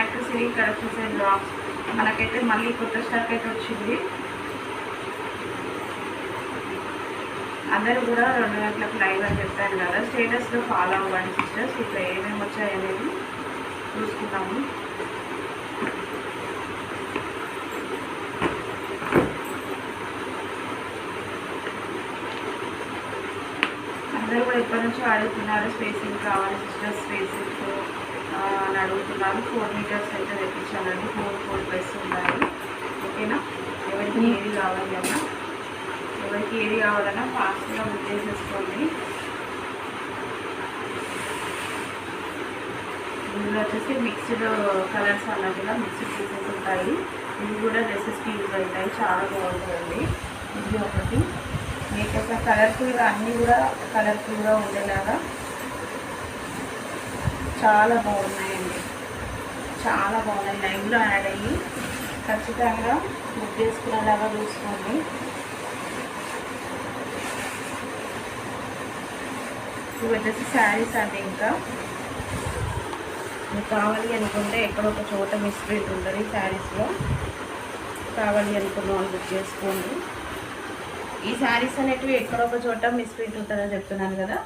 Back to Siri collections and vlogs. మనకైతే మళ్ళీ కొత్త స్టాక్ అయితే వచ్చింది. అందరూ కూడా 2 గంటలకు లైవ్ అని చెప్పారు కదా, స్టేటస్లో ఫాలో అవ్వండి సిస్టర్స్. ఇక్కడ ఏమేమి వచ్చాయనేది చూసుకున్నాము. అందరూ కూడా ఎప్పటి నుంచో అడుగుతున్నారు స్పేసింగ్ కావాలి సిస్టర్స్, స్పేసింగ్ అని అడుగుతున్నారు. 4 మీటర్స్ అయితే తెప్పించాలండి. 4 ప్లస్ ఉన్నాయి. ఓకేనా, ఎవరికి ఏది కావాలన్నా ఫాస్ట్గా బుక్ చేసేసుకోండి. ఇందులో వచ్చేసి మిక్స్డ్ కలర్స్ అన్నట్టుగా మిక్స్డ్ పీసెస్ ఉంటాయి. ఇవి కూడా డ్రెస్సెస్కి యూజ్ అవుతాయి. చాలా బాగుంటుందండి. ఇది ఒకటి మీకైతే కలర్ఫుల్గా, అన్నీ కూడా కలర్ఫుల్గా ఉండేలాగా చాలా బాగున్నాయండి. చాలా బాగున్నాయి. లైవ్లో యాడ్ అయ్యి ఖచ్చితంగా బుక్ చేసుకునేలాగా చూసుకోండి. ఇవి వచ్చేసి శారీస్ అండి. ఇంకా మీకు కావాలి అనుకుంటే ఎక్కడో ఒక చోట మిస్ప్రింట్ ఉంటుంది శారీస్లో. కావాలి అనుకున్న వాళ్ళు బుక్ చేసుకోండి. ఈ శారీస్ అనేటివి ఎక్కడో ఒక చోట మిస్ప్రింట్ ఉంటుందని చెప్తున్నాను కదా,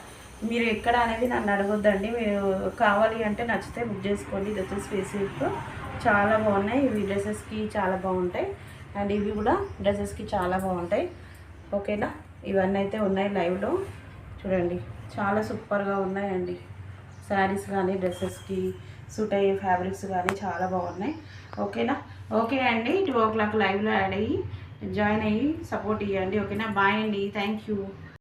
మీరు ఎక్కడ అనేది నన్ను అడగొద్దండి. మీరు కావాలి అంటే నచ్చితే బుక్ చేసుకోండి. ఇది వచ్చేసి స్పెసిఫిక్ చాలా బాగున్నాయి. ఇవి డ్రెస్సెస్కి చాలా బాగుంటాయి అండ్ ఇవి కూడా డ్రెస్సెస్కి చాలా బాగుంటాయి. ఓకేనా, ఇవన్నీ అయితే ఉన్నాయి లైవ్లో. చూడండి, చాలా సూపర్గా ఉన్నాయండి. శారీస్ కానీ డ్రెస్సెస్కి సూట్ అయ్యే ఫ్యాబ్రిక్స్ కానీ చాలా బాగున్నాయి. ఓకేనా, ఓకే అండి. 2 o'clock లైవ్లో యాడ్ అయ్యి జాయిన్ అయ్యి సపోర్ట్ ఇవ్వండి. ఓకేనా, బాయ్ అండి. Thank you.